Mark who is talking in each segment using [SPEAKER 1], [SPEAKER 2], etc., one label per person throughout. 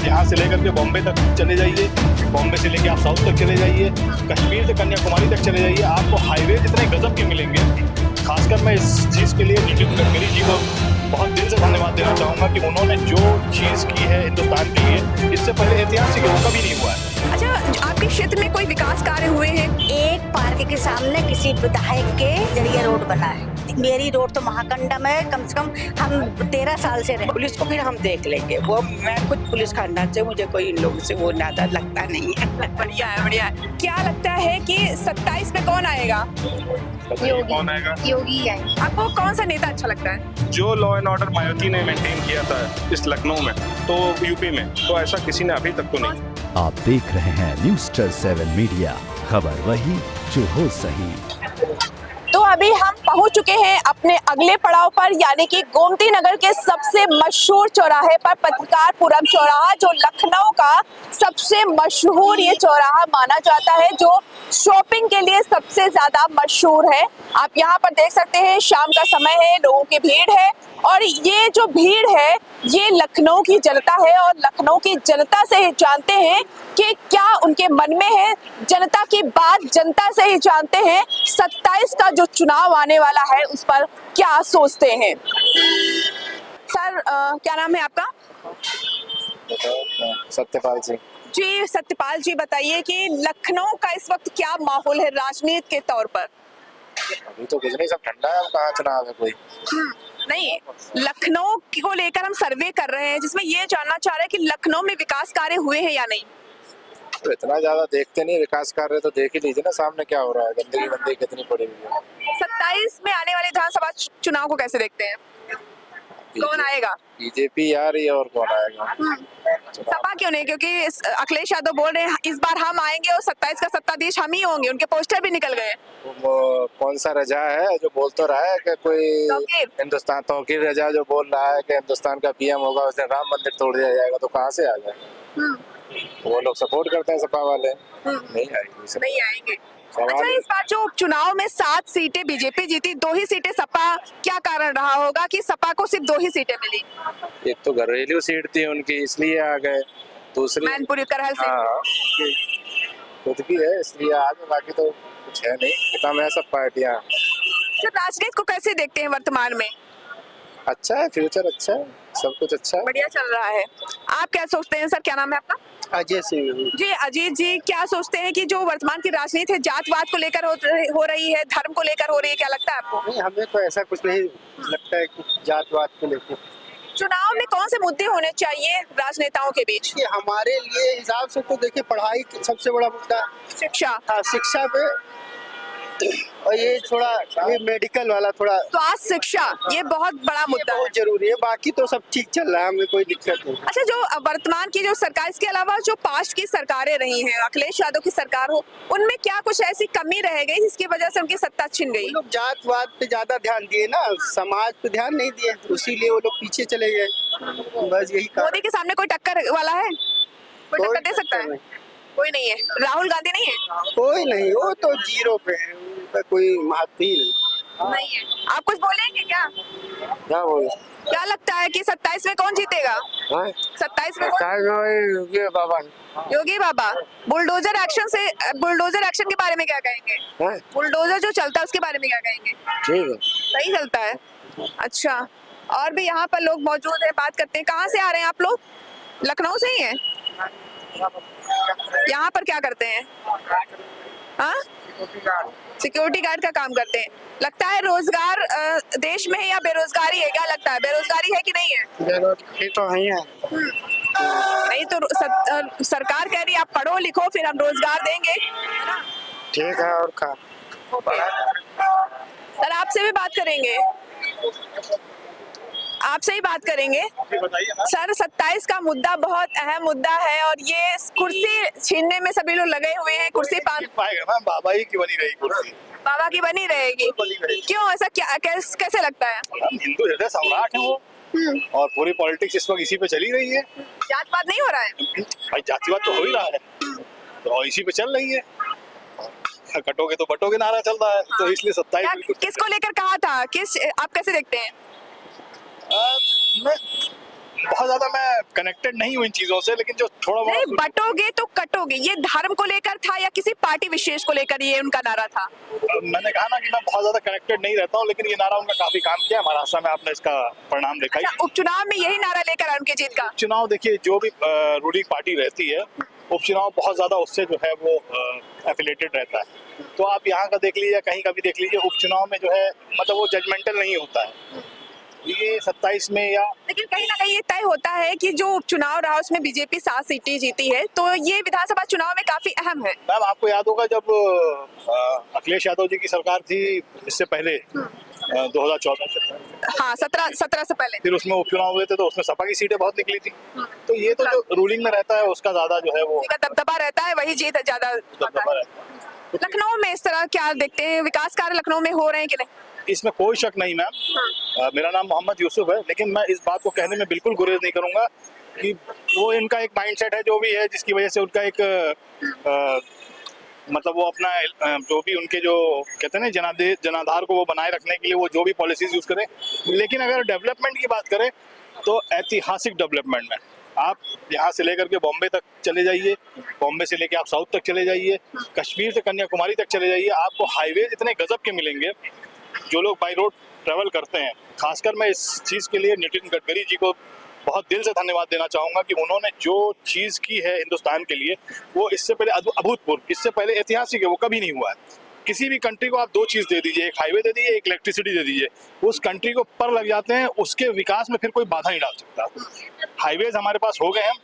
[SPEAKER 1] यहाँ से लेकर के बॉम्बे तक चले जाइए, बॉम्बे से लेके आप साउथ तक चले जाइए, कश्मीर से कन्याकुमारी तक चले जाइए, आपको हाईवे इतने गजब के मिलेंगे। खासकर मैं इस चीज़ के लिए नितिन गडकरी जी को बहुत दिल से धन्यवाद देना चाहूँगा कि उन्होंने जो चीज़ की है हिंदुस्तान के लिए, इससे पहले ऐतिहासिक है, वो कभी नहीं हुआ है।
[SPEAKER 2] अच्छा, आपके क्षेत्र में कोई विकास कार्य हुए हैं?
[SPEAKER 3] एक पार्क के सामने किसी विधायक के जरिए रोड बना है। मेरी रोड तो महाकंडम है, कम से कम हम 13 साल से रहे।
[SPEAKER 4] पुलिस को फिर हम देख लेंगे, वो मैं खुद पुलिस खानदान से, मुझे कोई इन लोगों से वो नाता लगता नहीं है।
[SPEAKER 2] बढ़िया है, बढ़िया है। क्या लगता है कि 27 में कौन आएगा?
[SPEAKER 1] कौन आएगा?
[SPEAKER 3] योगी आएंगे।
[SPEAKER 2] आपको कौन सा नेता अच्छा लगता है?
[SPEAKER 1] जो लॉ एंड ऑर्डर मायावती ने मेंटेन किया था इस लखनऊ में, तो यूपी में, तो ऐसा किसी ने अभी तक तो नहीं।
[SPEAKER 5] आप देख रहे हैं News7 मीडिया, खबर वही जो हो सही।
[SPEAKER 2] तो अभी हम पहुंच चुके हैं अपने अगले पड़ाव पर, यानी कि गोमती नगर के सबसे मशहूर चौराहे पर, पत्रकारपुरम चौराहा, जो लखनऊ का सबसे मशहूर ये चौराहा माना जाता है, जो शॉपिंग के लिए सबसे ज्यादा मशहूर है। आप यहाँ पर देख सकते हैं, शाम का समय है, लोगों की भीड़ है, और ये जो भीड़ है ये लखनऊ की जनता है, और लखनऊ की जनता से ही जानते हैं कि क्या उनके मन में है। जनता की बात जनता से ही जानते हैं। 27 का जो चुनाव आने वाला है उस पर क्या सोचते हैं। सर, क्या नाम है आपका?
[SPEAKER 6] सत्यपाल सिंह।
[SPEAKER 2] जी सत्यपाल जी, बताइए कि लखनऊ का इस वक्त क्या माहौल है राजनीति के तौर पर?
[SPEAKER 6] अभी तो कुछ नहीं, सब ठंडा है, कहाँ चुनाव है कोई।
[SPEAKER 2] नहीं, लखनऊ को लेकर हम सर्वे कर रहे हैं, जिसमें ये जानना चाह रहे हैं कि लखनऊ में विकास कार्य हुए हैं या नहीं।
[SPEAKER 6] तो इतना ज्यादा देखते नहीं, विकास कार्य तो देख ही लीजिए ना, सामने क्या हो रहा है, गंदगी बंदगी कितनी पड़ी हुई है।
[SPEAKER 2] 27 में आने वाले विधानसभा चुनाव को कैसे देखते हैं? कौन आएगा?
[SPEAKER 6] बीजेपी आ रही है, और कौन आएगा?
[SPEAKER 2] सपा क्यों नहीं? क्योंकि अखिलेश यादव बोल रहे हैं इस बार हम आएंगे और 27 का सत्ताधीश हम ही होंगे, उनके पोस्टर भी निकल गए।
[SPEAKER 6] वो कौन सा रजा है जो बोल तो रहा है कि कोई हिंदुस्तान, तौकीर रजा जो बोल रहा है कि हिंदुस्तान का पीएम होगा, उसे राम मंदिर तोड़ दिया जाएगा, तो कहाँ से आ जाएगा? वो लोग सपोर्ट करते हैं सपा वाले, नहीं आएंगे,
[SPEAKER 2] नहीं आएंगे। अच्छा, इस बार जो उपचुनाव में 7 सीटें बीजेपी जीती, 2 ही सीटें सपा, क्या कारण रहा होगा कि सपा को सिर्फ 2 ही सीटें मिली?
[SPEAKER 6] एक तो घरेलू सीट थी उनकी, इसलिए आ गए। दूसरी
[SPEAKER 2] मैनपुरी करहल से।
[SPEAKER 6] हाँ, खुद की है इसलिए आ गए, बाकी तो कुछ है नहीं, खत्म है सब पार्टियां।
[SPEAKER 2] सर, राजनीति को कैसे देखते हैं वर्तमान में?
[SPEAKER 6] अच्छा है, फ्यूचर अच्छा है, सब कुछ अच्छा है,
[SPEAKER 2] बढ़िया चल रहा है। आप क्या सोचते हैं सर? क्या नाम है आपका?
[SPEAKER 6] अजय सिंह।
[SPEAKER 2] जी अजीत जी, क्या सोचते हैं कि जो वर्तमान की राजनीति है, जातवाद को लेकर हो रही है, धर्म को लेकर हो रही है, क्या लगता है आपको?
[SPEAKER 6] नहीं, हमें तो ऐसा कुछ नहीं लगता है कि जातवाद को लेकर।
[SPEAKER 2] चुनाव में कौन से मुद्दे होने चाहिए राजनेताओं के बीच?
[SPEAKER 6] हमारे लिए हिसाब से तो देखिए, पढ़ाई सबसे बड़ा मुद्दा,
[SPEAKER 2] शिक्षा।
[SPEAKER 6] हाँ, शिक्षा पे, और ये थोड़ा ये मेडिकल वाला थोड़ा
[SPEAKER 2] स्वास्थ्य शिक्षा, ये बहुत बड़ा मुद्दा है।
[SPEAKER 6] बहुत जरूरी है, बाकी तो सब ठीक चल रहा है, हमें कोई दिक्कत नहीं।
[SPEAKER 2] अच्छा, जो वर्तमान की जो सरकार, इसके अलावा जो पास्ट की सरकारें रही हैं, अखिलेश यादव की सरकार हो, उनमें क्या कुछ ऐसी कमी रह गई जिसकी वजह से उनकी सत्ता छिन गई?
[SPEAKER 6] लोग जातवाद पे ज्यादा ध्यान दिए ना, समाज पे ध्यान नहीं दिए, इसीलिए वो लोग पीछे चले गए, बस यही कारण।
[SPEAKER 2] मोदी के सामने कोई टक्कर वाला है? कोई टक्कर दे सकता है? कोई नहीं है। राहुल गांधी नहीं है?
[SPEAKER 6] कोई नहीं, वो तो जीरो पे है, उनका कोई महत्व ही
[SPEAKER 2] नहीं है। आप कुछ बोलेंगे क्या?
[SPEAKER 6] क्या बोले?
[SPEAKER 2] क्या लगता है कि 27 में कौन जीतेगा? 27 में
[SPEAKER 6] ये बाबा
[SPEAKER 2] योगी बाबा। बुलडोजर एक्शन के बारे में क्या कहेंगे? बुलडोजर जो चलता है उसके बारे में क्या कहेंगे?
[SPEAKER 6] ठीक है,
[SPEAKER 2] सही चलता है। अच्छा, और भी यहाँ पर लोग मौजूद हैं, बात करते हैं। कहाँ से आ रहे हैं आप लोग? लखनऊ से ही हैं? यहाँ पर क्या करते हैं? हाँ, सिक्योरिटी गार्ड का काम करते हैं। लगता है रोजगार देश में है या बेरोजगारी है? क्या लगता है, बेरोजगारी है कि नहीं है?
[SPEAKER 6] बेरोजगारी तो है।
[SPEAKER 2] नहीं तो सरकार कह रही है आप पढ़ो लिखो फिर हम रोजगार देंगे।
[SPEAKER 6] ठीक है, और क्या?
[SPEAKER 2] सर, आपसे भी बात करेंगे, आपसे ही बात करेंगे। सर, 27 का मुद्दा बहुत अहम मुद्दा है, और ये कुर्सी छीनने में सभी लोग लगे हुए हैं। कुर्सी
[SPEAKER 1] पाएगा, बाबा ही की बनी रही कुर्सी,
[SPEAKER 2] बाबा की बनी रहेगी। क्यों ऐसा, क्या कैसे लगता है?
[SPEAKER 1] हिंदू हृदय सम्राट है वो, और पूरी पॉलिटिक्स इस वक्त इसी पे चली रही है।
[SPEAKER 2] जातपात नहीं हो रहा है?
[SPEAKER 1] भाई जातिवाद तो हो ही रहा है, तो इसी पे चल रही है। कटोगे तो बटोगे नारा चल रहा है, तो इसलिए 27
[SPEAKER 2] किसको लेकर कहा था? आप कैसे देखते हैं?
[SPEAKER 1] बहुत ज्यादा मैं कनेक्टेड नहीं हूँ इन चीजों से, लेकिन जो थोड़ा
[SPEAKER 2] नहीं,
[SPEAKER 1] बहुत
[SPEAKER 2] बटोगे तो कटोगे, ये धर्म को लेकर था या किसी पार्टी विशेष को लेकर ये उनका नारा था?
[SPEAKER 1] मैंने कहा ना कि मैं बहुत ज्यादा कनेक्टेड नहीं रहता हूँ, लेकिन ये नारा उनका काफी काम किया महाराष्ट्र में, आपने इसका परिणाम देखा ही।
[SPEAKER 2] अच्छा, उपचुनाव में यही नारा लेकर आए उनकी जीत का?
[SPEAKER 1] चुनाव देखिए, जो भी रूलिंग पार्टी रहती है, उपचुनाव बहुत ज्यादा उससे जो है वो एफिलेटेड रहता है। तो आप यहाँ का देख लीजिए, कहीं का भी देख लीजिए, उपचुनाव में जो है मतलब वो जजमेंटल नहीं होता है। ये 27 में या
[SPEAKER 2] लेकिन कहीं ना कहीं ये तय होता है कि जो उपचुनाव रहा उसमें बीजेपी 7 सीटें जीती है, तो ये विधानसभा चुनाव में काफी अहम है।
[SPEAKER 1] मैम, आपको याद होगा जब अखिलेश यादव जी की सरकार थी, इससे पहले 2014 से,
[SPEAKER 2] हाँ, 17 से पहले
[SPEAKER 1] फिर उसमें उपचुनाव हुए थे, तो उसमें सपा की सीटें बहुत निकली थी। तो ये तो जो रूलिंग में रहता है उसका ज्यादा जो है वो
[SPEAKER 2] का दबदबा रहता है, वही जीत ज्यादा
[SPEAKER 1] दबदबा रहता है।
[SPEAKER 2] लखनऊ में इस तरह क्या देखते हैं, विकास कार्य लखनऊ में हो रहे हैं कि नहीं?
[SPEAKER 1] इसमें कोई शक नहीं मैम। मेरा नाम मोहम्मद यूसुफ है, लेकिन मैं इस बात को कहने में बिल्कुल गुरेज नहीं करूंगा कि वो इनका एक माइंडसेट है जो भी है, जिसकी वजह से उनका एक मतलब वो अपना जो भी उनके जो कहते हैं ना जनाधार को वो बनाए रखने के लिए वो जो भी पॉलिसीज यूज करें। लेकिन अगर डेवलपमेंट की बात करें तो ऐतिहासिक डेवलपमेंट में आप यहाँ से लेकर के बॉम्बे तक चले जाइए, बॉम्बे से लेकर आप साउथ तक चले जाइए, कश्मीर से कन्याकुमारी तक चले जाइए, आपको हाईवे इतने गजब के मिलेंगे। जो लोग बाई रोड ट्रेवल करते हैं, खासकर मैं इस चीज़ के लिए नितिन गडकरी जी को बहुत दिल से धन्यवाद देना चाहूँगा कि उन्होंने जो चीज़ की है हिंदुस्तान के लिए, वो इससे पहले अभूतपूर्व, इससे पहले ऐतिहासिक है, वो कभी नहीं हुआ है। किसी भी कंट्री को आप 2 चीज़ दे दीजिए, एक हाईवे दे दीजिए, एक इलेक्ट्रिसिटी दे दीजिए, उस कंट्री को पर लग जाते हैं, उसके विकास में फिर कोई बाधा नहीं डाल सकता। हाईवेज हमारे पास हो गए हैं,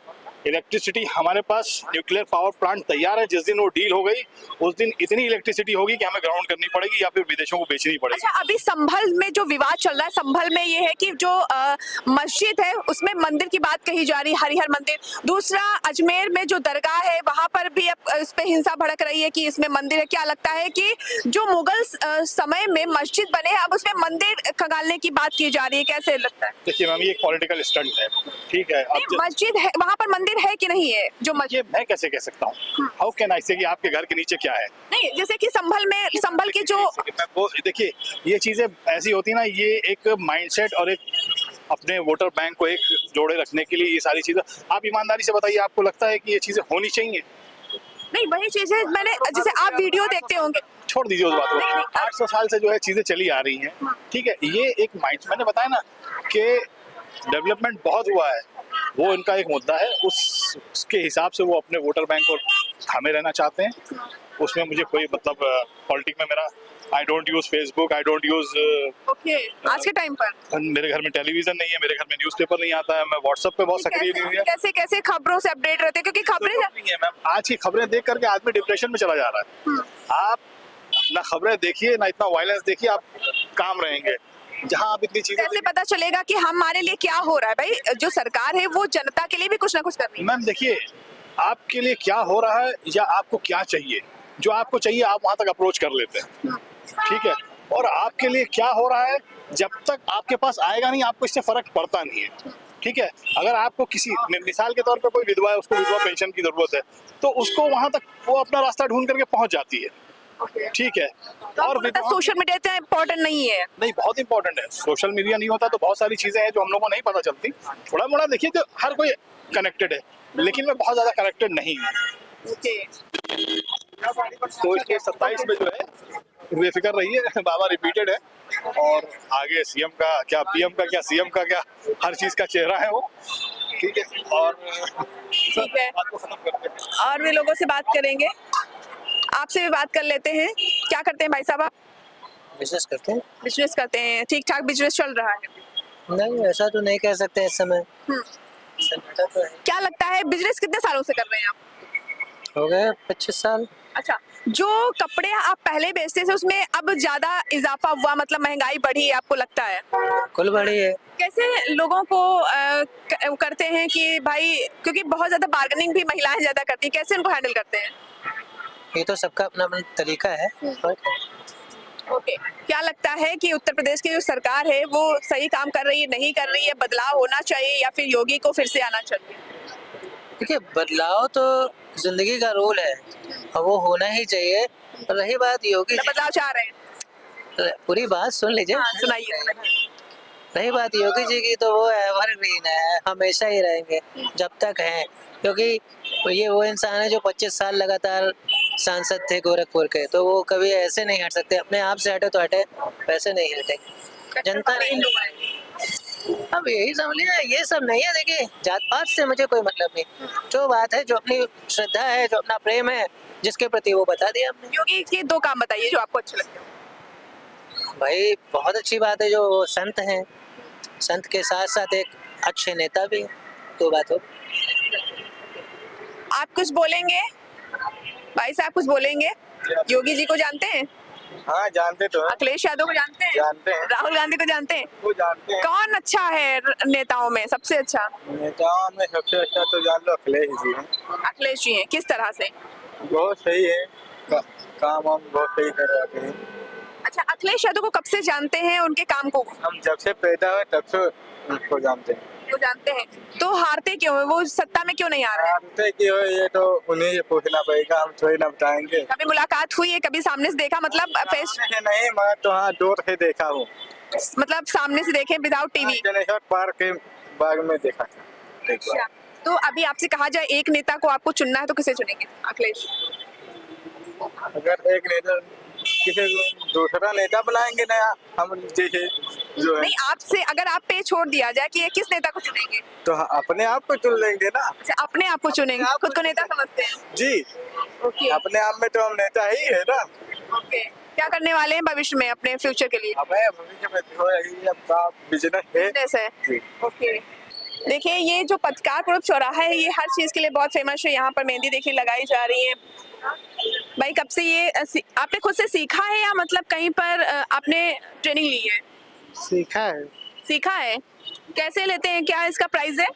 [SPEAKER 1] इलेक्ट्रिसिटी हमारे पास, न्यूक्लियर पावर प्लांट तैयार है। जिस दिन वो डील हो गई उस दिन इतनी इलेक्ट्रिसिटी होगी कि हमें ग्राउंड करनी पड़ेगी या फिर विदेशों को बेचनी पड़ेगी।
[SPEAKER 2] अच्छा, अभी संभल में जो विवाद चल रहा है, संभल में ये है कि जो मस्जिद है उसमें मंदिर की बात कही जा रही है, हरिहर मंदिर। दूसरा, अजमेर में जो दरगाह है वहां पर भी अब इस पे हिंसा भड़क रही है कि इसमें मंदिर है। क्या लगता है कि जो मुगल समय में मस्जिद बने हैं, अब उसमें मंदिर खंगालने की बात की जा रही है, कैसे लगता है?
[SPEAKER 1] देखिए मैम, ये एक पॉलिटिकल स्टंट है, ठीक है। अब
[SPEAKER 2] मस्जिद है वहां पर, मंदिर है कि नहीं है? जो
[SPEAKER 1] ये मैं कैसे कह सकता हूँ? हाउ कैन आई से कि आपके घर के नीचे क्या है?
[SPEAKER 2] नहीं, जैसे कि संभल की जो
[SPEAKER 1] वो देखिए, ये चीजें ऐसी होती है ना, ये एक माइंडसेट और एक अपने वोटर बैंक को एक जोड़े रखने के लिए ये सारी चीजें। आप ईमानदारी से बताइए, आपको लगता है कि ये चीजें होनी चाहिए?
[SPEAKER 2] नहीं, वही चीजें मैंने, जैसे आप वीडियो देखते होंगे,
[SPEAKER 1] छोड़ दीजिए उस बात को। 800 साल से जो है चीजें चली आ रही हैं, ठीक है। ये एक माइंड, मैंने बताया ना कि डेवलपमेंट बहुत हुआ है, वो इनका एक मुद्दा है। उसके हिसाब से वो अपने वोटर बैंक को थामे रहना चाहते हैं। उसमें मुझे कोई मतलब पॉलिटिक्स में मेरा, I don't use Facebook, I don't use
[SPEAKER 2] okay, आज के टाइम पर
[SPEAKER 1] मेरे घर में टेलीविजन नहीं है, मेरे घर में न्यूज़पेपर नहीं आता है, मैं व्हाट्सएप पे बहुत सक्रिय नहीं हूँ।
[SPEAKER 2] कैसे खबरों से अपडेट रहते हैं, क्योंकि खबरें
[SPEAKER 1] नहीं है मैम। आज की खबरें देख करके आदमी डिप्रेशन में चला जा रहा है। आप ना खबरें देखिए, ना इतना वायलेंस देखिए, आप काम रहेंगे। जहाँ आप इतनी चीजें,
[SPEAKER 2] कैसे पता चलेगा कि हमारे लिए क्या हो रहा है? भाई, जो सरकार है वो जनता के लिए भी कुछ ना कुछ कर रही है।
[SPEAKER 1] मैम देखिए, आपके लिए क्या हो रहा है या आपको क्या चाहिए, जो आपको चाहिए आप वहां तक अप्रोच कर लेते हैं, ठीक है। और आपके लिए क्या हो रहा है, जब तक आपके पास आएगा नहीं, आपको इससे फर्क पड़ता नहीं है, ठीक है। अगर आपको किसी मिसाल के तौर पे कोई विधवा है, उसको विधवा पेंशन की जरूरत है, तो उसको वहां तक वो अपना रास्ता ढूंढ करके पहुंच जाती है, ठीक है।
[SPEAKER 2] और सोशल मीडिया इतना इम्पोर्टेंट नहीं है?
[SPEAKER 1] नहीं, बहुत इंपॉर्टेंट है। सोशल मीडिया नहीं होता तो बहुत सारी चीजें हैं जो हम लोगों को नहीं पता चलती। थोड़ा मोड़ा देखिए तो हर कोई कनेक्टेड है, लेकिन मैं बहुत ज्यादा कनेक्टेड नहीं हूँ। तो इसके 27 में जो है बेफिक्र रहिए, बाबा रिपीटेड है। और आगे सीएम का क्या, पीएम का क्या, सीएम का क्या, हर चीज का चेहरा है वो, ठीक है। और
[SPEAKER 2] ठीक है, और भी लोगों से बात करेंगे, आपसे भी बात कर लेते हैं। क्या करते हैं भाई साहब आप?
[SPEAKER 7] बिजनेस करते हैं।
[SPEAKER 2] बिजनेस करते हैं, ठीक ठाक बिजनेस चल रहा है?
[SPEAKER 7] नहीं, ऐसा तो नहीं कह सकते इस समय। सन्नाटा तो है।
[SPEAKER 2] क्या लगता है, बिजनेस कितने सालों से कर रहे हैं आप?
[SPEAKER 7] हो गए 25 साल।
[SPEAKER 2] अच्छा, जो कपड़े आप पहले बेचते थे उसमें अब ज्यादा इजाफा हुआ, मतलब महंगाई बढ़ी है, आपको लगता है?
[SPEAKER 7] कुल बढ़ी है।
[SPEAKER 2] कैसे लोगों को करते हैं कि भाई, क्योंकि बहुत ज्यादा बार्गेनिंग भी महिलाएं ज्यादा करती हैं, कैसे उनको हैंडल करते हैं?
[SPEAKER 7] ये तो सबका अपना अपना तरीका है।
[SPEAKER 2] ओके, क्या लगता है कि उत्तर प्रदेश की जो सरकार है वो सही काम कर रही है, नहीं कर रही है? बदलाव होना चाहिए या फिर योगी को फिर से आना चाहिए?
[SPEAKER 7] देखिए, बदलाव तो जिंदगी का रूल है और वो होना ही चाहिए। रही बात योगी,
[SPEAKER 2] बदलाव चाह रहे हैं?
[SPEAKER 7] पूरी बात सुन लीजिए।
[SPEAKER 2] हाँ, सुनाइए।
[SPEAKER 7] रही बात योगी जी की, तो वो एवरग्रीन है, हमेशा ही रहेंगे जब तक हैं, क्योंकि ये वो इंसान है जो 25 साल लगातार सांसद थे गोरखपुर के, तो वो कभी ऐसे नहीं हट सकते। अपने आप से हटे तो हटे, वैसे नहीं हटेंगे। जनता नहीं हटेगी। अब यही समझ लिया, ये सब नहीं है। देखिए, जात पात से मुझे कोई मतलब नहीं, जो बात है, जो अपनी श्रद्धा है, जो अपना प्रेम है, जिसके प्रति, वो बता दिया हमने।
[SPEAKER 2] योगी के 2 काम बताइए जो आपको अच्छे लगते हो।
[SPEAKER 7] भाई बहुत अच्छी बात है जो संत हैं, संत के साथ साथ एक अच्छे नेता भी हैं। 2 बात हो।
[SPEAKER 2] आप कुछ बोलेंगे भाई साहब, कुछ बोलेंगे? योगी जी को जानते हैं?
[SPEAKER 6] हाँ जानते तो हैं।
[SPEAKER 2] अखिलेश यादव को जानते हैं?
[SPEAKER 6] जानते हैं।
[SPEAKER 2] राहुल गांधी को जानते हैं?
[SPEAKER 6] वो जानते हैं।
[SPEAKER 2] कौन अच्छा है नेताओं में, सबसे अच्छा?
[SPEAKER 6] नेताओं में सबसे अच्छा तो जान लो अखिलेश जी हैं।
[SPEAKER 2] अखिलेश जी हैं। किस तरह से?
[SPEAKER 6] बहुत सही है, काम वाम बहुत सही करवाते हैं।
[SPEAKER 2] अच्छा, अखिलेश यादव को कब से जानते हैं, उनके काम को?
[SPEAKER 6] हम जब से पैदा हुए तब से उनको जानते हैं।
[SPEAKER 2] वो जानते हैं, तो हारते क्यों है? वो सत्ता में क्यों नहीं आ रहे हैं?
[SPEAKER 6] जानते कि हो, ये तो उन्हें ये पूछना पड़ेगा, हम थोड़ी ना बताएंगे।
[SPEAKER 2] कभी मुलाकात हुई है, कभी सामने से देखा, मतलब फेस,
[SPEAKER 6] सामने से नहीं, मगर तो हाँ दूर से देखा हूँ।
[SPEAKER 2] मतलब सामने से देखे विदाउट टीवी?
[SPEAKER 6] जनेश्वर पार्क के बाग में देखा था एक बार।
[SPEAKER 2] तो अभी आपसे कहा जाए एक नेता को आपको चुनना है तो किसे चुनेंगे? अखिलेश?
[SPEAKER 6] अगर एक नेता किसी दूसरा नेता बनाएंगे नया, हम जैसे जो है,
[SPEAKER 2] नहीं, आपसे अगर आप पे छोड़ दिया जाए कि ये किस नेता को चुनेंगे?
[SPEAKER 6] तो अपने आप को चुन लेंगे ना।
[SPEAKER 2] अच्छा, अपने आप को चुनेंगे, खुद को नेता समझते हैं?
[SPEAKER 6] जी,
[SPEAKER 2] ओके
[SPEAKER 6] अपने आप में तो हम नेता ही है ना।
[SPEAKER 2] ओके। क्या करने वाले हैं भविष्य में अपने फ्यूचर के लिए?
[SPEAKER 6] हमें भविष्य में जो है ये अपना बिजनेस है।
[SPEAKER 2] बिजनेस है।
[SPEAKER 6] जी।
[SPEAKER 2] ओके। देखिए, ये जो पत्रकार पूर्व चौराहा है, ये हर चीज के लिए बहुत फेमस है। यहाँ पर मेहंदी देखिए लगाई जा रही है। भाई, कब से ये आपने खुद से सीखा है या मतलब कहीं पर आपने ट्रेनिंग ली है?
[SPEAKER 8] सीखा है,
[SPEAKER 2] सीखा है। कैसे लेते हैं, क्या इसका प्राइस है?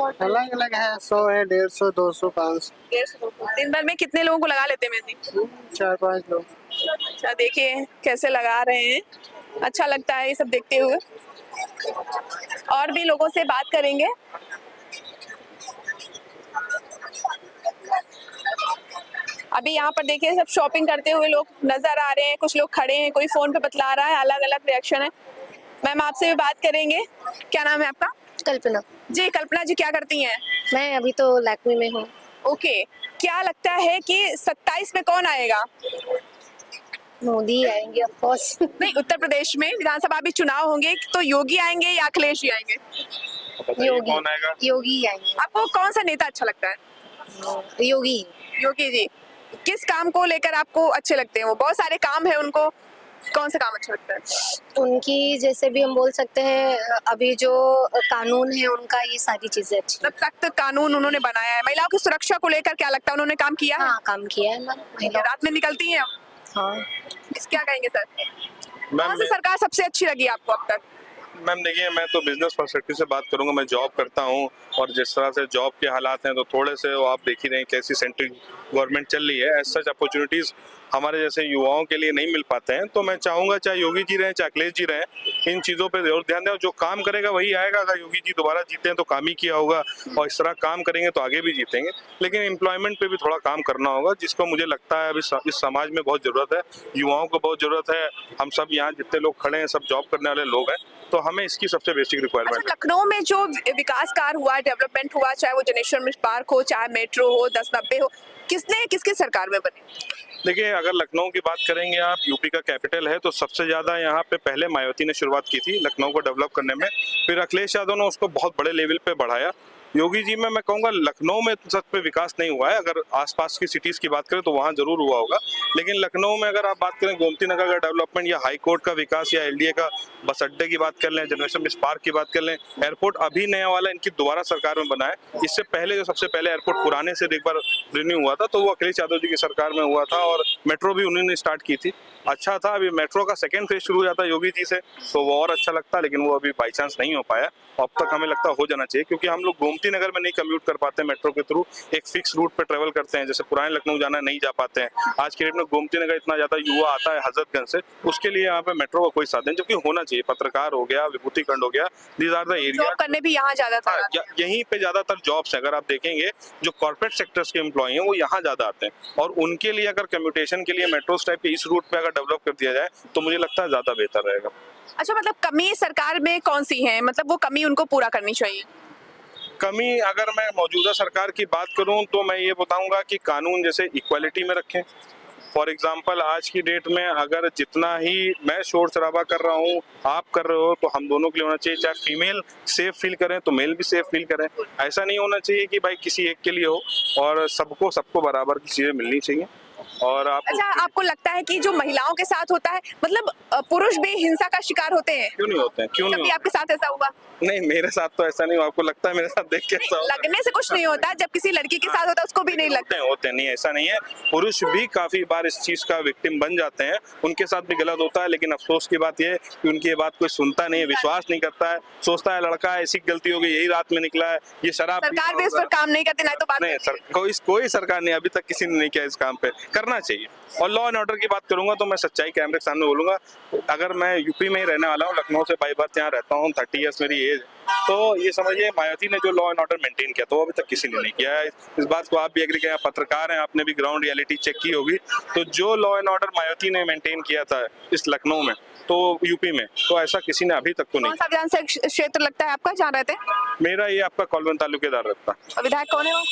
[SPEAKER 8] अलग अलग है, 100 है, 150, 200, 500,
[SPEAKER 2] 150। दिन भर में कितने लोगों को लगा लेते हैं मेहंदी?
[SPEAKER 8] 4-5 लोग।
[SPEAKER 2] अच्छा, देखिए कैसे लगा रहे हैं, अच्छा लगता है ये सब देखते हुए। और भी लोगों से बात करेंगे। अभी यहाँ पर देखिए सब शॉपिंग करते हुए लोग नजर आ रहे हैं, कुछ लोग खड़े हैं, कोई फोन पे बतला रहा है, अलग अलग रिएक्शन है। मैम, आपसे भी बात करेंगे। क्या नाम है आपका?
[SPEAKER 9] कल्पना।
[SPEAKER 2] जी कल्पना जी, क्या करती हैं?
[SPEAKER 9] मैं अभी तो लैक्मे में हूँ।
[SPEAKER 2] ओके, क्या लगता है कि 27 में कौन आएगा?
[SPEAKER 9] मोदी आएंगे ऑफ कोर्स।
[SPEAKER 2] नहीं, उत्तर प्रदेश में विधानसभा भी चुनाव होंगे, तो योगी आएंगे या अखिलेश जी आएंगे?
[SPEAKER 9] योगी।
[SPEAKER 6] कौन आएगा?
[SPEAKER 9] योगी आएंगे।
[SPEAKER 2] आपको कौन सा नेता अच्छा लगता है?
[SPEAKER 9] योगी।
[SPEAKER 2] योगी जी। किस काम को लेकर आपको अच्छे लगते हैं? वो बहुत सारे काम है उनको, कौन सा काम अच्छा लगता है?
[SPEAKER 9] उनकी जैसे भी हम बोल सकते हैं, अभी जो कानून है उनका, ये सारी चीजें अच्छी।
[SPEAKER 2] मतलब सख्त कानून उन्होंने बनाया है। महिलाओं की सुरक्षा को लेकर क्या लगता है, उन्होंने काम किया है?
[SPEAKER 9] हाँ, काम किया है ना।
[SPEAKER 2] रात में निकलती हैं?
[SPEAKER 9] हाँ।
[SPEAKER 2] क्या कहेंगे सर, कौन सी सरकार सबसे अच्छी लगी आपको अब तक?
[SPEAKER 1] मैम देखिए, मैं तो बिजनेस पर्सपेक्टिव से बात करूंगा। मैं जॉब करता हूं और जिस तरह से जॉब के हालात हैं, तो थोड़े से वो आप देख ही रहे हैं कैसी सेंट्रल गवर्नमेंट चल रही है। एज सच अपॉर्चुनिटीज हमारे जैसे युवाओं के लिए नहीं मिल पाते हैं। तो मैं चाहूंगा, चाहे योगी जी रहें चाहे अखिलेश जी रहें, इन चीज़ों पे जरूर ध्यान दें। जो काम करेगा वही आएगा। अगर योगी जी दोबारा जीते हैं तो काम ही किया होगा, और इस तरह काम करेंगे तो आगे भी जीतेंगे। लेकिन एम्प्लॉयमेंट पे भी थोड़ा काम करना होगा, जिसको मुझे लगता है अभी इस समाज में बहुत ज़रूरत है। युवाओं को बहुत ज़रूरत है। हम सब यहाँ जितने लोग खड़े हैं सब जॉब करने वाले लोग हैं, तो हमें इसकी सबसे बेसिक रिक्वायरमेंट है।
[SPEAKER 2] लखनऊ में जो विकास कार्य हुआ, डेवलपमेंट हुआ, चाहे वो जनेश्वर मिश्र पार्क हो, चाहे मेट्रो हो, 1090 हो, किसकी सरकार में बने?
[SPEAKER 1] देखिए, अगर लखनऊ की बात करेंगे आप, यूपी का कैपिटल है, तो सबसे ज़्यादा यहाँ पे पहले मायावती ने शुरुआत की थी लखनऊ को डेवलप करने में। फिर अखिलेश यादव ने उसको बहुत बड़े लेवल पे बढ़ाया। योगी जी में मैं कहूँगा लखनऊ में सच पे विकास नहीं हुआ है। अगर आसपास की सिटीज़ की बात करें तो वहाँ जरूर हुआ होगा, लेकिन लखनऊ में अगर आप बात करें गोमती नगर का डेवलपमेंट या हाई कोर्ट का विकास या एलडीए का बस अड्डे की बात कर लें, जनेश्वर मिश्र पार्क की बात कर लें, एयरपोर्ट अभी नया वाला इनकी दोबारा सरकार में बना है। इससे पहले जो सबसे पहले एयरपोर्ट पुराने से एक बार रिन्यू हुआ था, तो वो अखिलेश यादव जी की सरकार में हुआ था, और मेट्रो भी उन्होंने स्टार्ट की थी। अच्छा था। अभी मेट्रो का सेकेंड फेज शुरू हो जाता है योगी जी से, तो वो और अच्छा लगता, लेकिन वो अभी बाई चांस नहीं हो पाया। अब तक हमें लगता हो जाना चाहिए, क्योंकि हम लोग गोमती नगर में नहीं कम्यूट कर पाते मेट्रो के थ्रू। एक फिक्स रूट पे ट्रेवल करते हैं, जैसे पुराने लखनऊ जाना नहीं जा पाते हैं। आज के डेट में गोमती नगर इतना ज्यादा युवा आता है हजरतगंज से, उसके लिए यहाँ पे मेट्रो का कोई साधन जबकि होना चाहिए। पत्रकार हो गया, विभूतिखंड हो गया, these are the area.
[SPEAKER 2] Job करने भी यहाँ ज्यादा था।
[SPEAKER 1] यहीं पे ज्यादातर जॉब्स है। अगर आप देखेंगे जो कॉर्पोरेट सेक्टर्स के एम्प्लॉय हैं वो यहाँ ज्यादा आते हैं, और उनके लिए अगर कम्यूटेशन के लिए मेट्रो टाइप के इस रूट पे अगर डेवलप कर दिया जाए तो मुझे लगता है ज्यादा बेहतर रहेगा।
[SPEAKER 2] अच्छा, मतलब कमी सरकार में कौन सी है, मतलब वो कमी उनको पूरा करनी चाहिए?
[SPEAKER 10] कमी अगर मैं मौजूदा सरकार की बात करूं तो मैं ये बताऊंगा कि कानून जैसे इक्वालिटी में रखें। फॉर एग्जांपल आज की डेट में अगर जितना ही मैं शोर शराबा कर रहा हूँ आप कर रहे हो तो हम दोनों के लिए होना चाहिए। चाहे फीमेल सेफ फील करें तो मेल भी सेफ फील करें। ऐसा नहीं होना चाहिए कि भाई किसी एक के लिए हो, और सबको बराबर की चीजें मिलनी चाहिए। और
[SPEAKER 2] अच्छा, आपको लगता है कि जो महिलाओं के साथ होता है, मतलब पुरुष भी हिंसा का शिकार होते हैं?
[SPEAKER 10] क्यों नहीं होते हैं, क्यों नहीं
[SPEAKER 2] कभी आपके साथ ऐसा हुआ?
[SPEAKER 10] नहीं, मेरे साथ तो ऐसा नहीं हुआ। आपको लगता है मेरे साथ देख के ऐसा होगा?
[SPEAKER 2] लगने से कुछ नहीं होता, जब किसी लड़की के साथ होता है उसको भी नहीं लगता।
[SPEAKER 10] होते नहीं, ऐसा नहीं है। पुरुष भी काफी बार इस चीज का विक्टिम बन जाते हैं, उनके साथ भी गलत होता है। लेकिन अफसोस की बात यह है कि उनकी ये बात कोई सुनता नहीं है, विश्वास नहीं करता है, सोचता है लड़का है, ऐसी गलती हो गई, यही रात में निकला है, ये शराब।
[SPEAKER 2] सरकार भी इस पर काम नहीं करती, ना तो बात
[SPEAKER 10] नहीं सर, कोई सरकार नहीं, अभी तक किसी ने नहीं किया इस काम पे। करना चाहिए। और लॉ एंड ऑर्डर की बात करूंगा तो मैं सच्चाई कैमरे के सामने बोलूंगा। अगर मैं यूपी में ही रहने वाला हूँ, लखनऊ से बाई बर्थ यहाँ रहता हूँ, 30 ईयर्स मेरी एज, तो ये समझिए मायावती ने जो लॉ एंड ऑर्डर मेंटेन किया तो वो अभी तक किसी ने नहीं किया है। इस बात को आप भी एग्री करें, पत्रकार हैं, आपने भी ग्राउंड रियलिटी चेक की होगी। तो जो लॉ एंड ऑर्डर मायावती ने मेंटेन किया था इस लखनऊ में, तो यूपी में तो ऐसा किसी ने अभी तक तो नहीं।
[SPEAKER 2] कौन सा विधानसभा क्षेत्र लगता है आपका, जहाँ रहते हैं?
[SPEAKER 10] मेरा ये आपका कॉलवन तालुकेदार रहता।
[SPEAKER 2] विधायक कौन है वो?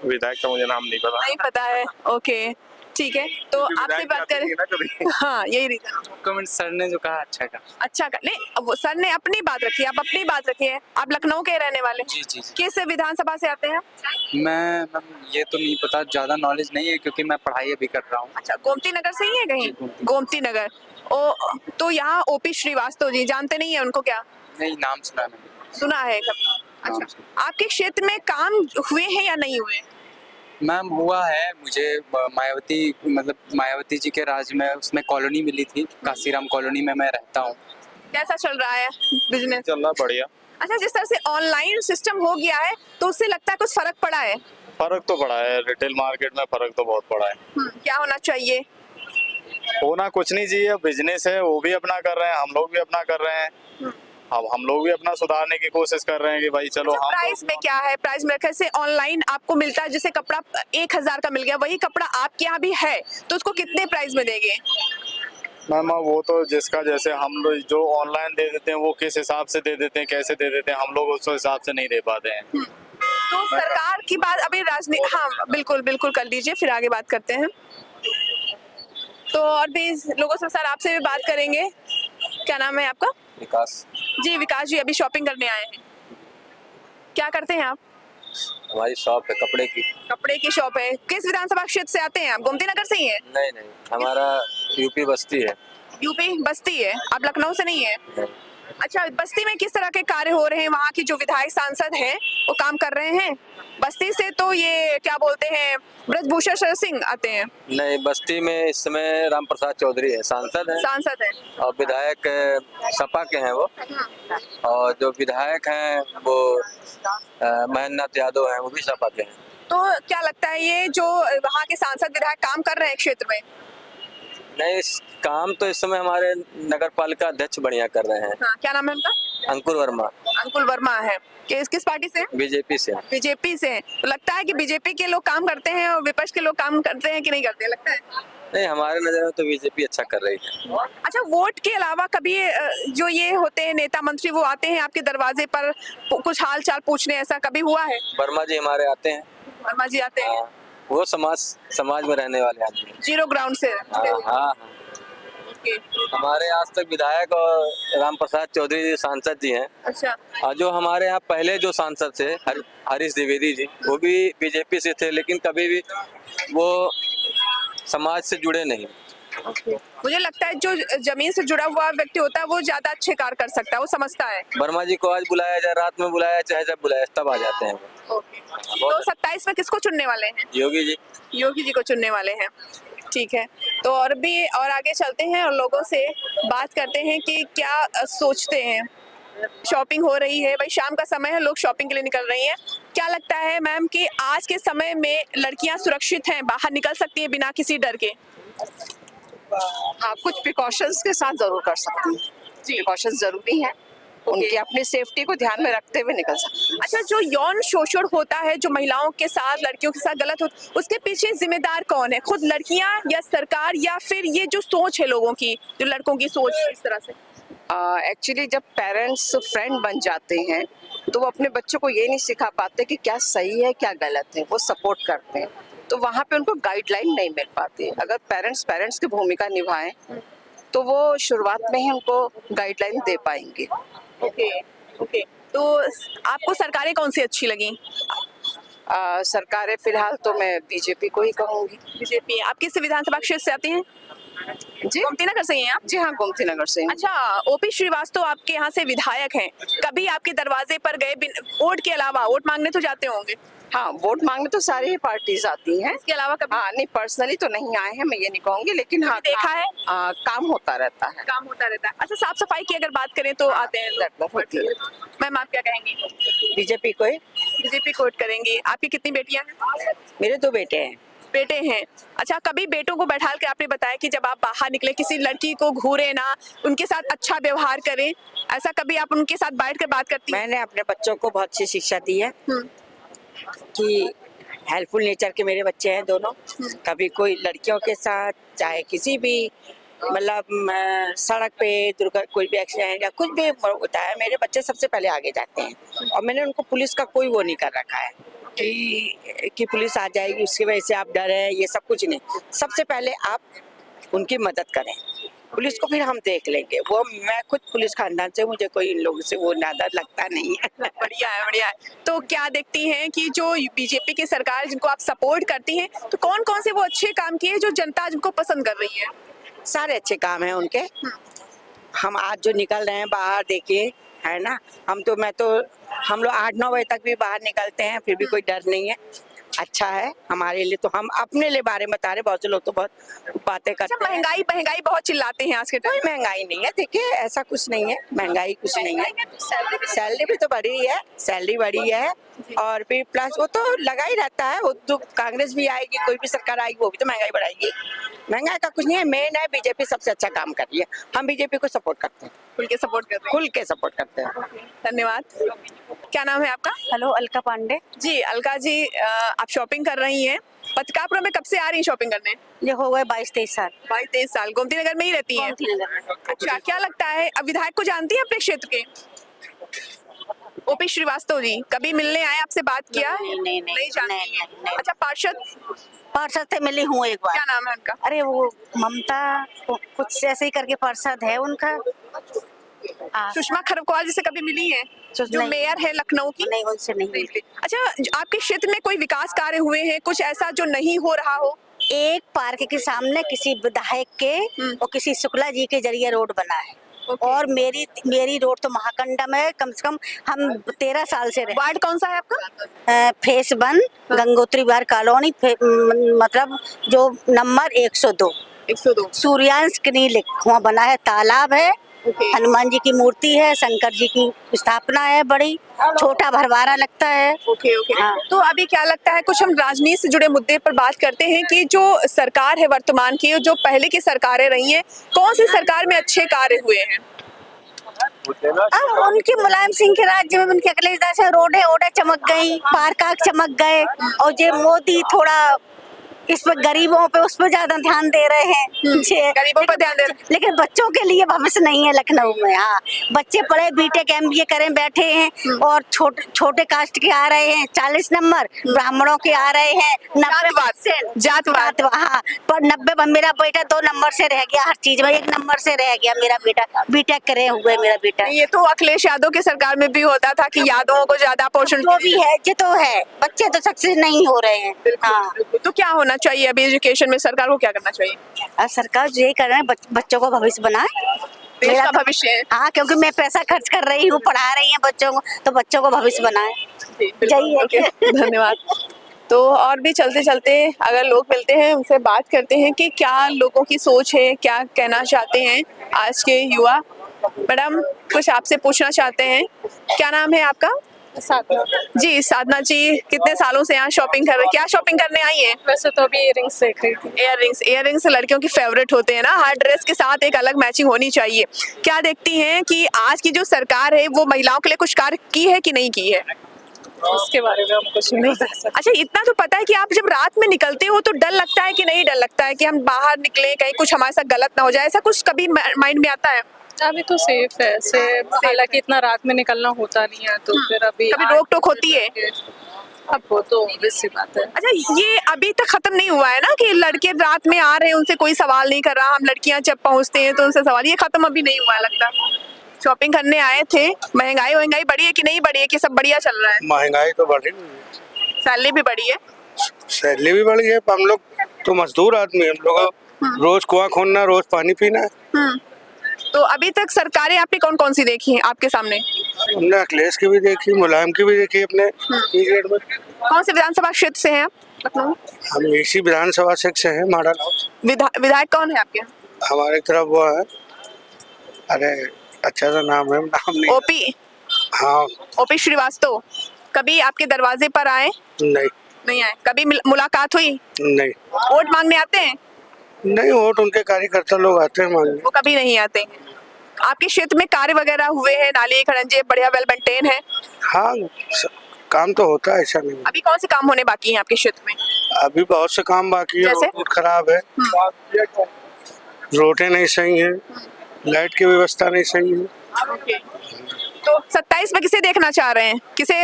[SPEAKER 10] विधायक का मुझे नाम नहीं पता।
[SPEAKER 2] नहीं पता है, ओके ठीक है। तो आपसे बात करें। हाँ, यही रीजन।
[SPEAKER 11] कमेंट सर ने जो कहा अच्छा कहा।
[SPEAKER 2] अच्छा का नहीं, वो सर ने अपनी बात रखी, आप अपनी बात रखिए। आप लखनऊ के रहने वाले?
[SPEAKER 11] जी जी।
[SPEAKER 2] किस विधानसभा से आते हैं?
[SPEAKER 11] मैं ये तो नहीं पता, ज्यादा नॉलेज नहीं है क्योंकि मैं पढ़ाई अभी कर रहा हूँ।
[SPEAKER 2] अच्छा, गोमती नगर से ही है कहीं? गोमती नगर। ओ, तो यहाँ ओपी श्रीवास्तव जी, जानते नहीं है उनको क्या?
[SPEAKER 11] नहीं, नाम सुना मैंने।
[SPEAKER 2] सुना है कभी? अच्छा, आपके क्षेत्र में काम हुए हैं या नहीं हुए?
[SPEAKER 11] मैम हुआ है, मुझे मायावती, मतलब मायावती जी के राज में उसमें कॉलोनी मिली थी, काशीराम कॉलोनी में मैं रहता हूँ।
[SPEAKER 2] कैसा चल रहा है बिजनेस?
[SPEAKER 10] चल रहा बढ़िया।
[SPEAKER 2] अच्छा, जिस तरह से ऑनलाइन सिस्टम हो गया है तो उससे लगता है कुछ फर्क पड़ा है?
[SPEAKER 1] फर्क तो पड़ा है, रिटेल मार्केट में फर्क तो बहुत पड़ा है।
[SPEAKER 2] क्या होना चाहिए?
[SPEAKER 1] होना कुछ नहीं चाहिए, बिजनेस है, वो भी अपना कर रहे हैं, हम लोग भी अपना कर रहे हैं। अब हम लोग भी अपना सुधारने की कोशिश कर रहे हैं कि भाई चलो।
[SPEAKER 2] अच्छा, प्राइस में क्या है? प्राइस में कैसे ऑनलाइन आपको मिलता है, जैसे कपड़ा 1000 का मिल गया, वही कपड़ा आपके यहाँ भी है तो उसको कितने प्राइस में देंगे?
[SPEAKER 1] मैम वो तो जिसका जैसे हम लोग जो ऑनलाइन दे देते हैं वो किस हिसाब से दे देते हैं, कैसे दे देते हैं, हम लोग उस हिसाब से नहीं दे पाते हैं।
[SPEAKER 2] तो सरकार की बात अभी राजनीति, हाँ बिल्कुल बिल्कुल कर लीजिए, फिर आगे बात करते हैं। तो और भी लोगों से सर आपसे भी बात करेंगे। क्या नाम है आपका?
[SPEAKER 6] विकास
[SPEAKER 2] जी विकास जी, अभी शॉपिंग करने आए हैं, क्या करते हैं आप?
[SPEAKER 6] हमारी शॉप है कपड़े की।
[SPEAKER 2] कपड़े की शॉप है। किस विधानसभा क्षेत्र से आते हैं आप? गोमती नगर से ही है?
[SPEAKER 6] नहीं, हमारा यूपी बस्ती है।
[SPEAKER 2] यूपी बस्ती है, आप लखनऊ से नहीं है? अच्छा, बस्ती में किस तरह के कार्य हो रहे हैं? वहाँ की जो विधायक सांसद हैं वो काम कर रहे हैं? बस्ती से तो ये क्या बोलते हैं, ब्रजभूषण सिंह आते हैं।
[SPEAKER 6] नहीं, बस्ती में इस समय राम प्रसाद चौधरी है, सांसद है और विधायक सपा के हैं वो। और जो विधायक हैं वो महेंद्र नाथ यादव हैं, वो भी सपा के हैं।
[SPEAKER 2] तो क्या लगता है ये जो वहाँ के सांसद विधायक काम कर रहे हैं क्षेत्र में?
[SPEAKER 6] नहीं, काम तो इस समय हमारे नगर पालिका अध्यक्ष बढ़िया कर रहे हैं।
[SPEAKER 2] हाँ, क्या नाम है उनका?
[SPEAKER 6] अंकुर वर्मा।
[SPEAKER 2] अंकुर वर्मा है। किस पार्टी से?
[SPEAKER 6] बीजेपी से।
[SPEAKER 2] बीजेपी से। तो लगता है कि बीजेपी के लोग काम करते हैं और विपक्ष के लोग काम करते हैं कि नहीं करते, लगता है?
[SPEAKER 6] नहीं, हमारे नजर में तो बीजेपी अच्छा कर रही है।
[SPEAKER 2] अच्छा, वोट के अलावा कभी जो ये होते हैं नेता मंत्री, वो आते हैं आपके दरवाजे पर कुछ हाल चाल पूछने, ऐसा कभी हुआ है?
[SPEAKER 6] वर्मा जी हमारे आते हैं।
[SPEAKER 2] वर्मा जी आते हैं?
[SPEAKER 6] वो समाज में रहने वाले आदमी हैं।
[SPEAKER 2] जीरो ग्राउंड से।
[SPEAKER 6] हाँ। हमारे आज तक विधायक और राम प्रसाद चौधरी जी सांसद जी हैं।
[SPEAKER 2] अच्छा।
[SPEAKER 6] और जो हमारे यहाँ पहले जो सांसद थे हरीश द्विवेदी जी, वो भी बीजेपी से थे, लेकिन कभी भी वो समाज से जुड़े नहीं।
[SPEAKER 2] मुझे लगता है जो जमीन से जुड़ा हुआ व्यक्ति होता है वो ज्यादा अच्छे कार्य कर सकता है, वो समझता है।
[SPEAKER 6] वर्मा जी को आज बुलाया जाए, रात में बुलाया चाहे जब बुलाया तब आ जाते हैं।
[SPEAKER 2] तो 27 में किसको चुनने वाले हैं?
[SPEAKER 6] योगी जी।
[SPEAKER 2] योगी जी को चुनने वाले हैं, ठीक है। तो और भी और आगे चलते हैं और लोगों से बात करते हैं कि क्या सोचते हैं। शॉपिंग हो रही है, भाई शाम का समय है, लोग शॉपिंग के लिए निकल रही हैं। क्या लगता है मैम कि आज के समय में लड़कियां सुरक्षित हैं, बाहर निकल सकती हैं बिना किसी डर के?
[SPEAKER 4] हाँ, कुछ प्रिकॉशंस के साथ जरूर कर सकती हैं। प्रिकॉशंस जरूरी है, उनकी अपनी सेफ्टी को ध्यान में रखते हुए निकल सकते हैं।
[SPEAKER 2] अच्छा, जो यौन शोषण होता है, जो महिलाओं के साथ, लड़कियों के साथ गलत होता, उसके पीछे जिम्मेदार कौन है? खुद लड़कियां या सरकार, या फिर ये जो सोच है लोगों की, जो लड़कों की सोच इस तरह से?
[SPEAKER 4] एक्चुअली जब पेरेंट्स फ्रेंड बन जाते हैं तो वो अपने बच्चों को ये नहीं सिखा पाते कि क्या सही है क्या गलत है, वो सपोर्ट करते हैं, तो वहाँ पे उनको गाइडलाइन नहीं मिल पाती। अगर पेरेंट्स की भूमिका निभाएं तो वो शुरुआत में ही उनको गाइडलाइन दे पाएंगे।
[SPEAKER 2] ओके ओके, तो आपको सरकारें कौन सी अच्छी लगी?
[SPEAKER 4] सरकारें फिलहाल तो मैं बीजेपी को ही कहूँगी।
[SPEAKER 2] बीजेपी। आप किस विधानसभा क्षेत्र से आती हैं?
[SPEAKER 4] जी,
[SPEAKER 2] गोमती नगर से ही हैं आप?
[SPEAKER 4] जी हाँ, गोमती नगर से।
[SPEAKER 2] अच्छा, ओपी श्रीवास्तव आपके यहाँ से विधायक हैं, कभी आपके दरवाजे पर गए वोट के अलावा? वोट मांगने तो जाते होंगे?
[SPEAKER 4] हाँ, वोट मांगने तो सारी ही पार्टीज आती हैं।
[SPEAKER 2] इसके अलावा कभी?
[SPEAKER 4] हाँ, नहीं पर्सनली तो नहीं आए हैं, मैं ये नहीं कहूँगी, लेकिन हाँ
[SPEAKER 2] देखा है?
[SPEAKER 4] काम होता रहता है।
[SPEAKER 2] काम होता रहता है। अच्छा, साफ सफाई की अगर बात करें तो आते हैं लोग। मैम, आप क्या कहेंगी?
[SPEAKER 3] बीजेपी को
[SPEAKER 2] बीजेपी को वोट करेंगी। आपकी कितनी बेटियां हैं?
[SPEAKER 3] मेरे 2 बेटे हैं।
[SPEAKER 2] बेटे हैं। अच्छा, कभी बेटों को बैठाल के आपने बताया कि जब आप बाहर निकले किसी लड़की को घूरे ना, उनके साथ अच्छा व्यवहार करें, ऐसा कभी आप उनके साथ बैठ कर बात करती हैं?
[SPEAKER 3] मैंने अपने बच्चों को बहुत अच्छी शिक्षा दी है कि हेल्पफुल नेचर के मेरे बच्चे हैं दोनों। कभी कोई लड़कियों के साथ, चाहे किसी भी मतलब सड़क पे कोई भी एक्सीडेंट या कुछ भी होता है, मेरे बच्चे सबसे पहले आगे जाते हैं। और मैंने उनको पुलिस का कोई वो नहीं कर रखा है कि पुलिस आ जाएगी उसकी वजह से आप डर है, ये सब कुछ नहीं। सबसे पहले आप उनकी मदद करें, पुलिस को फिर हम देख लेंगे। वो मैं खुद पुलिस खानदान से, मुझे कोई इन लोगों से वो ज्यादा लगता नहीं है।
[SPEAKER 2] बढ़िया है, बढ़िया है। तो क्या देखती हैं कि जो बीजेपी की सरकार जिनको आप सपोर्ट करती हैं, तो कौन कौन से वो अच्छे काम किए जो जनता जिनको पसंद कर रही है?
[SPEAKER 3] सारे अच्छे काम हैं उनके। हम आज जो निकल रहे हैं बाहर, देखिए, है ना, हम लोग 8-9 बजे तक भी बाहर निकलते हैं, फिर भी कोई डर नहीं है। अच्छा है हमारे लिए। तो हम अपने लिए बारे में बता रहे, बहुत से लोग तो बहुत बातें करते हैं।
[SPEAKER 2] महंगाई बहुत चिल्लाते हैं आज के टाइम।
[SPEAKER 3] कोई महंगाई नहीं है, देखिए ऐसा कुछ नहीं है, महंगाई कुछ नहीं है। सैलरी भी तो बढ़ी है, सैलरी बढ़ी है, और फिर प्लस वो तो लगा ही रहता है। वो तो कांग्रेस भी आएगी, कोई भी सरकार आएगी, वो भी तो महंगाई बढ़ाएगी। महंगाई का कुछ नहीं है, मेन है बीजेपी सबसे अच्छा काम कर रही है। हम बीजेपी को सपोर्ट करते हैं,
[SPEAKER 2] खुल के सपोर्ट करते हैं।
[SPEAKER 3] खुल के सपोर्ट करते हैं।
[SPEAKER 2] धन्यवाद। क्या नाम है आपका?
[SPEAKER 3] हेलो, अलका पांडे
[SPEAKER 2] जी। अलका जी, आप शॉपिंग कर रही हैं, पत्रकारपुरा में कब से आ रही हैं शॉपिंग करने?
[SPEAKER 3] ये हो गए 22-23 साल।
[SPEAKER 2] 22-23 साल। गोमती नगर में ही रहती हैं?
[SPEAKER 3] गोमती नगर में।
[SPEAKER 2] अच्छा, क्या लगता है, अब विधायक को जानती है अपने क्षेत्र के? ओपी श्रीवास्तव जी कभी मिलने आए, आपसे बात किया? नहीं जानती हैं। अच्छा,
[SPEAKER 3] पार्षद से मिली हूँ एक बार।
[SPEAKER 2] क्या नाम है उनका?
[SPEAKER 3] अरे वो ममता कुछ ऐसे ही करके पार्षद है उनका।
[SPEAKER 2] सुषमा खरगोवाल जी से कभी मिली हैं, जो मेयर है लखनऊ की?
[SPEAKER 3] नहीं, उनसे नहीं मिली।
[SPEAKER 2] अच्छा, आपके क्षेत्र में कोई विकास कार्य हुए हैं, कुछ ऐसा जो नहीं हो रहा हो?
[SPEAKER 3] एक पार्क के सामने किसी विधायक के और किसी शुक्ला जी के जरिए रोड बना है। और मेरी रोड तो महाकंडम है, कम से कम हम 13 साल से रहे।
[SPEAKER 2] वार्ड कौन सा है आपका?
[SPEAKER 3] फेस 1, गंगोत्री विहार कॉलोनी, मतलब जो नंबर 102 सूर्यांश क्लिनिक, वहाँ बना है। तालाब है, हनुमान जी की मूर्ति है, शंकर जी की स्थापना है, बड़ी छोटा भरवारा लगता है।
[SPEAKER 2] ओके। हाँ। तो अभी क्या लगता है, कुछ हम राजनीति से जुड़े मुद्दे पर बात करते हैं कि जो सरकार है वर्तमान की, जो पहले की सरकारें रही हैं, कौन सी सरकार में अच्छे कार्य हुए हैं?
[SPEAKER 3] अब उनकी मुलायम सिंह के राज्य में उनके अखिलेश दास से रोडे चमक गई, पार्क चमक गए, और ये मोदी थोड़ा इस पर गरीबों पे उस पर ज्यादा ध्यान दे रहे हैं।
[SPEAKER 2] गरीबों पर ध्यान दे रहे हैं,
[SPEAKER 3] लेकिन बच्चों के लिए भविष्य नहीं है लखनऊ में। हाँ, बच्चे पढ़े, बीटेक MBA करें बैठे हैं, और छोटे कास्ट के आ रहे हैं 40 नंबर, ब्राह्मणों के आ रहे हैं 90%।
[SPEAKER 2] जातवाद।
[SPEAKER 3] हाँ, पर 90। मेरा बेटा 2 नंबर से रह गया हर चीज में, 1 नंबर से रह गया मेरा बेटा, बीटेक करे हुए मेरा बेटा।
[SPEAKER 2] ये तो अखिलेश यादव की सरकार में भी होता था कि यादवों को ज्यादा अपॉर्चुनिटी।
[SPEAKER 3] जो भी है, ये तो है, बच्चे तो सक्सेस नहीं हो रहे हैं। हाँ,
[SPEAKER 2] तो क्या होना चाहिए अभी एजुकेशन में, सरकार को क्या करना चाहिए?
[SPEAKER 3] सरकार यही कर रहे हैं, बच्चों को भविष्य बनाए,
[SPEAKER 2] देश का भविष्य है।
[SPEAKER 3] हाँ, क्योंकि मैं पैसा खर्च कर रही हूँ, पढ़ा रही हैं बच्चों को, तो बच्चों को भविष्य बनाए। यही है।
[SPEAKER 2] धन्यवाद। तो और भी चलते चलते अगर लोग मिलते हैं, उनसे बात करते हैं कि क्या लोगों की सोच है, क्या कहना चाहते हैं आज के युवा। मैडम, कुछ आपसे पूछना चाहते हैं। क्या नाम है आपका?
[SPEAKER 9] साधना
[SPEAKER 2] जी। साधना जी, कितने सालों से यहाँ शॉपिंग कर रहे हैं? क्या शॉपिंग करने आई हैं?
[SPEAKER 9] वैसे तो अभी इयररिंग्स देख रही थी।
[SPEAKER 2] इयररिंग्स लड़कियों की फेवरेट होते हैं ना, हर ड्रेस के साथ एक अलग मैचिंग होनी चाहिए। क्या देखती हैं कि आज की जो सरकार है वो महिलाओं के लिए कुछ कार्य की है कि नहीं की है?
[SPEAKER 9] इसके बारे में हम कुछ नहीं बता सकते।
[SPEAKER 2] अच्छा, इतना तो पता है कि आप जब रात में निकलते हो तो डर लगता है कि नहीं डर लगता है कि हम बाहर निकले, कहीं कुछ हमारे साथ गलत ना हो जाए, ऐसा कुछ कभी माइंड में आता है?
[SPEAKER 12] अभी तो सेफ है ऐसे, हालांकि इतना रात में निकलना होता नहीं है तो फिर अभी
[SPEAKER 2] कभी रोक टोक होती है?
[SPEAKER 12] अब वो तो obvious सी बात है।
[SPEAKER 2] अच्छा, ये अभी तक खत्म नहीं हुआ है ना कि लड़के रात में आ रहे हैं, उनसे कोई सवाल नहीं कर रहा, हम लड़कियां जब पहुंचते हैं तो उनसे सवाल, ये खत्म अभी नहीं हुआ है लगता। शॉपिंग करने आए थे, महंगाई बढ़ी है कि नहीं बढ़ी है, कि सब बढ़िया चल रहा है?
[SPEAKER 8] महंगाई तो बढ़ी,
[SPEAKER 2] सैलरी भी बढ़ी है?
[SPEAKER 8] सैलरी भी बढ़ी है। हम लोग तो मजदूर आदमी, हम लोग रोज कुआं खोदना, रोज पानी पीना है।
[SPEAKER 2] तो अभी तक सरकारें आपने कौन कौन सी देखी हैं आपके सामने?
[SPEAKER 8] हमने अखिलेश की भी देखी, मुलायम की भी देखी अपने पीरियड में।
[SPEAKER 2] कौन से विधानसभा क्षेत्र से हैं आप लखनऊ?
[SPEAKER 8] हम इसी विधानसभा से हैं, मॉडल हाउस।
[SPEAKER 2] विधायक कौन है आपके?
[SPEAKER 8] हमारे तरफ वो है, अरे अच्छा सा नाम है, नाम नहीं।
[SPEAKER 2] ओपी?
[SPEAKER 8] हाँ।
[SPEAKER 2] ओपी श्रीवास्तव कभी आपके दरवाजे पर आए? नहीं आए। कभी मुलाकात हुई?
[SPEAKER 8] नहीं।
[SPEAKER 2] वोट मांगने आते हैं?
[SPEAKER 8] नहीं, वोट उनके कार्यकर्ता लोग आते हैं मांगने।
[SPEAKER 2] वो कभी नहीं आते हैं। आपके क्षेत्र में कार्य वगैरह हुए हैं, नाली खड़ंजे बढ़िया वेल मेंटेन है?
[SPEAKER 8] हाँ, काम तो होता है, ऐसा नहीं।
[SPEAKER 2] अभी कौन से काम होने बाकी हैं आपके क्षेत्र में?
[SPEAKER 8] अभी बहुत से काम बाकी है। रोड खराब है, रोडें नहीं सही है, लाइट की व्यवस्था नहीं सही है।
[SPEAKER 2] तो 27 में किसे देखना चाह रहे हैं? किसे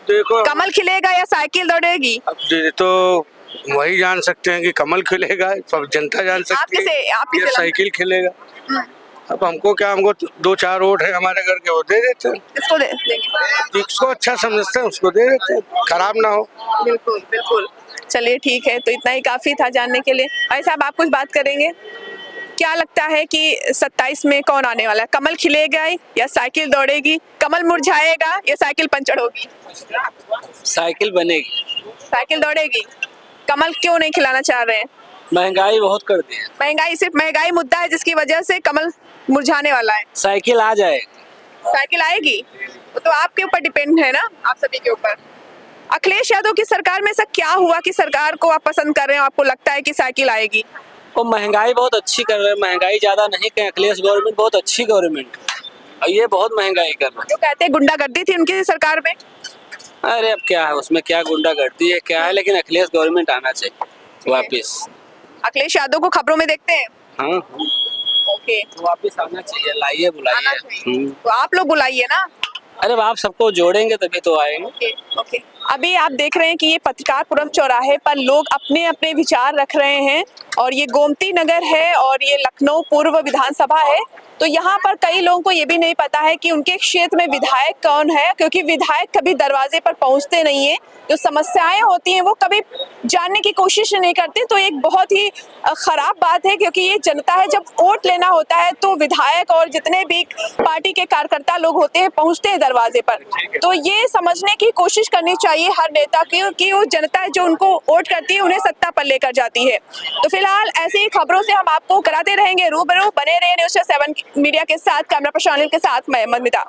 [SPEAKER 8] देखो,
[SPEAKER 2] कमल खिलेगा या साइकिल दौड़ेगी?
[SPEAKER 8] अब तो वही जान सकते हैं कि कमल खिलेगा, सब जनता जान सकती है, या साइकिल खिलेगा। अब हमको क्या, हमको 2-4 वोट है हमारे घर के, वो दे देते हैं।
[SPEAKER 2] किसको देंगे?
[SPEAKER 8] जिसको अच्छा समझते हैं उसको दे देते हैं, खराब ना हो।
[SPEAKER 2] बिल्कुल बिल्कुल। चलिए ठीक है, तो इतना ही काफी था जानने के लिए। भाई साहब, आप कुछ बात करेंगे? क्या लगता है कि 27 में कौन आने वाला है? कमल खिलेगा या साइकिल दौड़ेगी? कमल मुरझाएगा या साइकिल पंचर होगी?
[SPEAKER 7] साइकिल बनेगी।
[SPEAKER 2] साइकिल दौड़ेगी। कमल क्यों नहीं खिलाना चाह रहे हैं?
[SPEAKER 7] महंगाई बहुत कर दी है।
[SPEAKER 2] महंगाई, सिर्फ महंगाई मुद्दा है जिसकी वजह से कमल मुरझाने वाला है?
[SPEAKER 7] साइकिल आ जाएगी।
[SPEAKER 2] साइकिल आएगी तो आपके ऊपर डिपेंड है ना, आप सभी के ऊपर। अखिलेश यादव की सरकार में ऐसा क्या हुआ कि सरकार को आप पसंद कर रहे हो, आपको लगता है कि साइकिल आएगी?
[SPEAKER 7] वो महंगाई बहुत अच्छी कर रहे हैं, महंगाई ज्यादा नहीं कहें, अखिलेश गवर्नमेंट बहुत अच्छी गवर्नमेंट और ये बहुत महंगाई कर रहा है।
[SPEAKER 2] जो कहते हैं गुंडागर्दी थी उनकी सरकार में।
[SPEAKER 7] अरे अब क्या है उसमें, क्या गुंडागर्दी है क्या है, लेकिन अखिलेश गवर्नमेंट आना चाहिए वापिस।
[SPEAKER 2] अखिलेश यादव को खबरों में देखते हैं?
[SPEAKER 7] हाँ,
[SPEAKER 2] ओके,
[SPEAKER 7] वापिस आना चाहिए, लाइए बुलाइए।
[SPEAKER 2] तो आप लोग बुलाइए ना।
[SPEAKER 7] अरे आप सबको जोड़ेंगे तभी तो आएंगे।
[SPEAKER 2] ओके। अभी आप देख रहे हैं कि ये पत्रकारपुरम चौराहे पर लोग अपने अपने विचार रख रहे हैं और ये गोमती नगर है और ये लखनऊ पूर्व विधानसभा है। तो यहाँ पर कई लोगों को ये भी नहीं पता है कि उनके क्षेत्र में विधायक कौन है, क्योंकि विधायक कभी दरवाजे पर पहुँचते नहीं है। जो समस्याएं होती हैं वो कभी जानने की कोशिश नहीं करते। तो एक बहुत ही खराब बात है, क्योंकि ये जनता है, जब वोट लेना होता है तो विधायक और जितने भी पार्टी के कार्यकर्ता लोग होते हैं पहुंचते हैं दरवाजे पर। तो ये समझने की कोशिश करनी चाहिए हर नेता की कि वो जनता है जो उनको वोट करती है उन्हें सत्ता पर लेकर जाती है। तो फिलहाल ऐसी ही खबरों से हम आपको कराते रहेंगे रूबरू। बने रहे न्यूज़ 7 मीडिया के साथ। कैमरा पर्सन अनिल के साथ मैं मधुमिता।